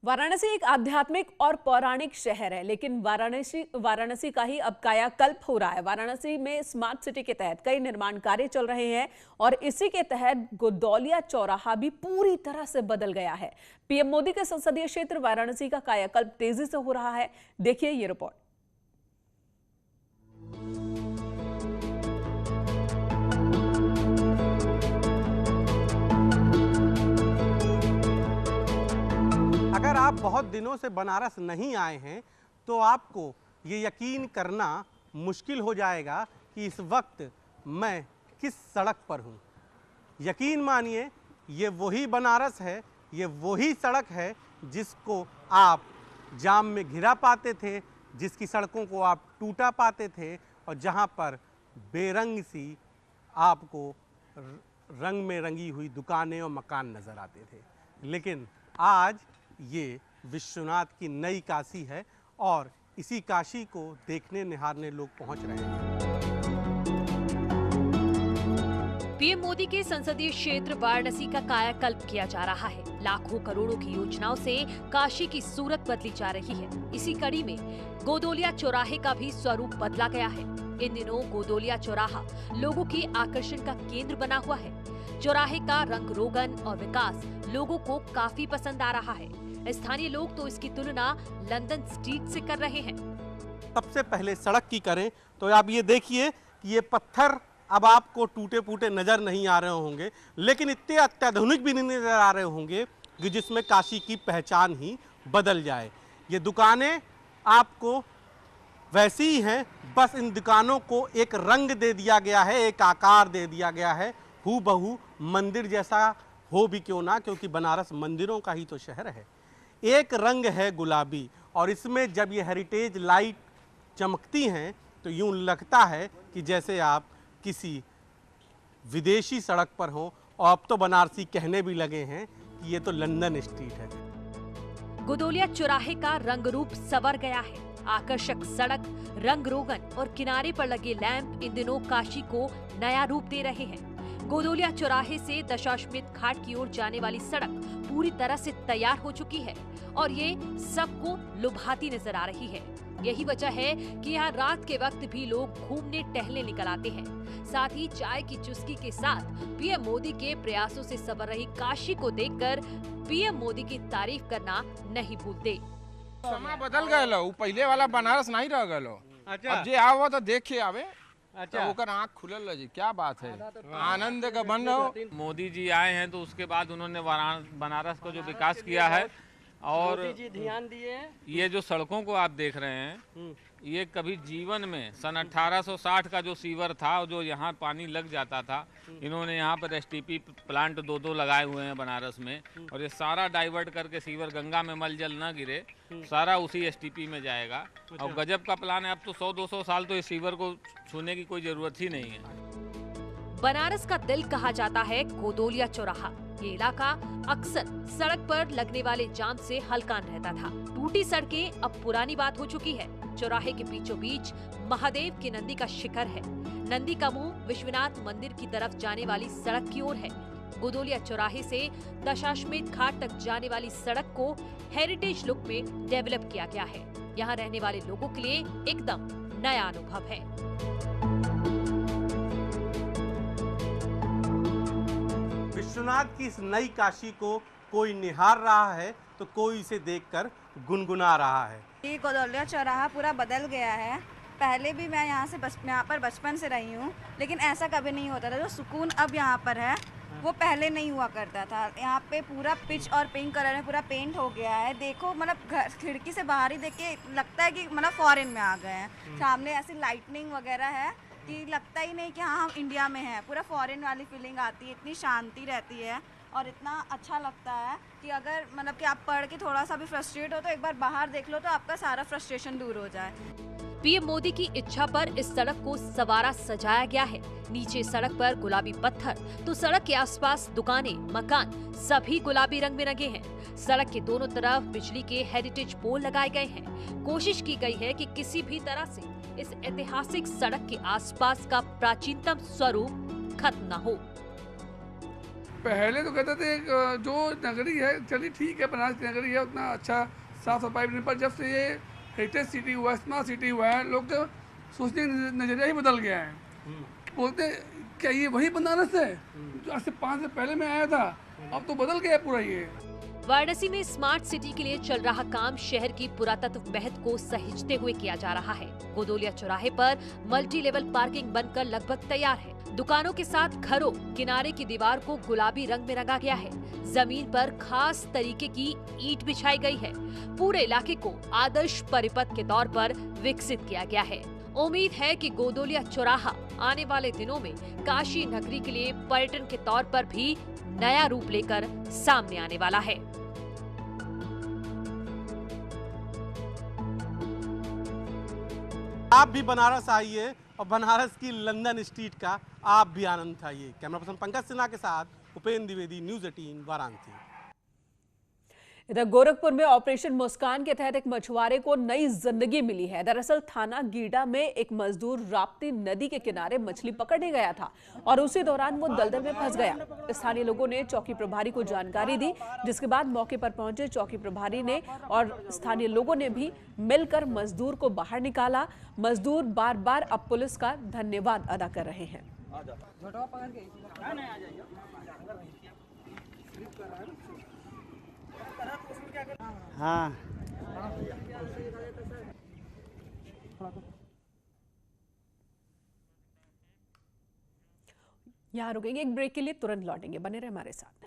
वाराणसी एक आध्यात्मिक और पौराणिक शहर है, लेकिन वाराणसी का ही अब कायाकल्प हो रहा है। वाराणसी में स्मार्ट सिटी के तहत कई निर्माण कार्य चल रहे हैं और इसी के तहत गोदौलिया चौराहा भी पूरी तरह से बदल गया है। पीएम मोदी के संसदीय क्षेत्र वाराणसी का कायाकल्प तेजी से हो रहा है। देखिए ये रिपोर्ट। अगर आप बहुत दिनों से बनारस नहीं आए हैं तो आपको ये यकीन करना मुश्किल हो जाएगा कि इस वक्त मैं किस सड़क पर हूँ। यकीन मानिए, ये वही बनारस है, ये वही सड़क है जिसको आप जाम में घिरा पाते थे, जिसकी सड़कों को आप टूटा पाते थे और जहाँ पर बेरंग सी आपको रंग में रंगी हुई दुकानें और मकान नज़र आते थे। लेकिन आज ये विश्वनाथ की नई काशी है और इसी काशी को देखने निहारने लोग पहुंच रहे हैं। पीएम मोदी के संसदीय क्षेत्र वाराणसी का कायाकल्प किया जा रहा है। लाखों करोड़ों की योजनाओं से काशी की सूरत बदली जा रही है। इसी कड़ी में गोदौलिया चौराहे का भी स्वरूप बदला गया है। इन दिनों गोदौलिया चौराहा लोगों के आकर्षण का केंद्र बना हुआ है। चौराहे का रंग रोगन और विकास लोगों को काफी पसंद आ रहा है। स्थानीय लोग तो इसकी तुलना लंदन स्ट्रीट से कर रहे हैं। सबसे पहले सड़क की करें तो आप ये देखिए कि ये पत्थर अब आपको टूटे फूटे नजर नहीं आ रहे होंगे, लेकिन इतने अत्याधुनिक भी नहीं नजर आ रहे होंगे कि जिसमें काशी की पहचान ही बदल जाए। ये दुकानें आपको वैसी ही हैं, बस इन दुकानों को एक रंग दे दिया गया है, एक आकार दे दिया गया है। हूबहू मंदिर जैसा हो भी क्यों ना, क्योंकि बनारस मंदिरों का ही तो शहर है। एक रंग है गुलाबी और इसमें जब ये हेरिटेज लाइट चमकती हैं तो यूं लगता है कि जैसे आप किसी विदेशी सड़क पर हो। और अब तो बनारसी कहने भी लगे हैं कि ये तो लंदन स्ट्रीट है। गोदौलिया चौराहे का रंग रूप संवर गया है। आकर्षक सड़क, रंग रोगन और किनारे पर लगे लैंप इन दिनों काशी को नया रूप दे रहे हैं। गोदौलिया चौराहे से दशाश्वमेध घाट की ओर जाने वाली सड़क पूरी तरह से तैयार हो चुकी है और ये सबको लुभाती नजर आ रही है। यही वजह है कि यहाँ रात के वक्त भी लोग घूमने टहलने निकल आते हैं। साथ ही चाय की चुस्की के साथ पीएम मोदी के प्रयासों से संवर रही काशी को देखकर पीएम मोदी की तारीफ करना नहीं भूलते। समय बदल गए लो, पहले वाला बनारस नहीं रह गए लो। अच्छा। अब जे आओ तो देखे आवे। अच्छा। तो ओकर आँख खुलल रही। क्या बात है, आनंद का बन रहो। मोदी जी आए हैं तो उसके बाद उन्होंने बनारस को जो विकास किया है और मोदी जी ध्यान दिए हैं। ये जो सड़कों को आप देख रहे हैं, ये कभी जीवन में सन 1860 का जो सीवर था, जो यहाँ पानी लग जाता था, इन्होंने यहाँ पर एसटीपी प्लांट दो लगाए हुए हैं बनारस में और ये सारा डाइवर्ट करके सीवर गंगा में मल जल न गिरे, सारा उसी एसटीपी में जाएगा। और गजब का प्लान है। अब तो 100-200 साल तो इस सीवर को छूने की कोई जरूरत ही नहीं है। बनारस का दिल कहा जाता है गोदौलिया चौराहा। ये इलाका अक्सर सड़क पर लगने वाले जाम से हलकान रहता था। टूटी सड़कें अब पुरानी बात हो चुकी है। चौराहे के बीचों बीच महादेव के नंदी का शिखर है। नंदी का मुंह विश्वनाथ मंदिर की तरफ जाने वाली सड़क की ओर है। गोदौलिया चौराहे से दशाश्वमेध घाट तक जाने वाली सड़क को हेरिटेज लुक में डेवलप किया गया है। यहाँ रहने वाले लोगों के लिए एकदम नया अनुभव है। विश्वनाथ की इस नई काशी को कोई निहार रहा है तो कोई इसे देखकर गुनगुना रहा है। ये गोदौलिया चौराहा पूरा बदल गया है। पहले भी मैं यहाँ पर बचपन से रही हूँ, लेकिन ऐसा कभी नहीं होता था। जो सुकून अब यहाँ पर है वो पहले नहीं हुआ करता था। यहाँ पे पूरा पिच और पिंक कलर में पूरा पेंट हो गया है। देखो, मतलब घर खिड़की से बाहर ही देख के लगता है कि मतलब फॉरेन में आ गए हैं। सामने ऐसी लाइटनिंग वगैरह है कि लगता ही नहीं कि हाँ हम इंडिया में हैं। पूरा फॉरेन वाली फीलिंग आती है। इतनी शांति रहती है और इतना अच्छा लगता है कि अगर मतलब कि आप पढ़ के थोड़ा सा भी फ्रस्ट्रेट हो तो एक बार बाहर देख लो तो आपका सारा फ्रस्ट्रेशन दूर हो जाए। पीएम मोदी की इच्छा पर इस सड़क को सवारा सजाया गया है। नीचे सड़क पर गुलाबी पत्थर तो सड़क के आसपास दुकानें, मकान सभी गुलाबी रंग में रंगे हैं। सड़क के दोनों तरफ बिजली के हेरिटेज पोल लगाए गए हैं। कोशिश की गई है कि किसी भी तरह से इस ऐतिहासिक सड़क के आसपास का प्राचीनतम स्वरूप खत्म न हो। पहले तो कहते थे जो नगरी है चलिए ठीक है, बनारस की नगरी है, उतना अच्छा साफ सफाई नहीं, पर जब से ये हेरिटेज सिटी हुआ, स्मार्ट सिटी हुआ है, लोग का सोचने का नजरिया ही बदल गया है। बोलते क्या ये वही बनारस है जो आज से 5 साल पहले मैं आया था, अब तो बदल गया पूरा ये। वाराणसी में स्मार्ट सिटी के लिए चल रहा काम शहर की पुरातत्व महत्व को सहेजते हुए किया जा रहा है। गोदोलिया चौराहे पर मल्टी लेवल पार्किंग बनकर लगभग तैयार है। दुकानों के साथ घरों किनारे की दीवार को गुलाबी रंग में रंगा गया है। जमीन पर खास तरीके की ईंट बिछाई गई है। पूरे इलाके को आदर्श परिपथ के तौर पर विकसित किया गया है। उम्मीद है कि गोदोलिया चौराहा आने वाले दिनों में काशी नगरी के लिए पर्यटन के तौर पर भी नया रूप लेकर सामने आने वाला है। आप भी बनारस आइए और बनारस की लंदन स्ट्रीट का आप भी आनंद उठाइए। कैमरा पर्सन पंकज सिन्हा के साथ उपेंद्र द्विवेदी, न्यूज़ 18 वाराणसी। इधर गोरखपुर में ऑपरेशन मुस्कान के तहत एक मछुआरे को नई जिंदगी मिली है। दरअसल थाना गीडा में एक मजदूर राप्ती नदी के किनारे मछली पकड़ने गया था और उसी दौरान वो दलदल में फंस गया। स्थानीय लोगों ने चौकी प्रभारी को जानकारी दी, जिसके बाद मौके पर पहुंचे चौकी प्रभारी ने और स्थानीय लोगों ने भी मिलकर मजदूर को बाहर निकाला। मजदूर बार बार अब पुलिस का धन्यवाद अदा कर रहे हैं। हाँ, यहाँ रुकेंगे एक ब्रेक के लिए, तुरंत लौटेंगे, बने रहे हमारे साथ।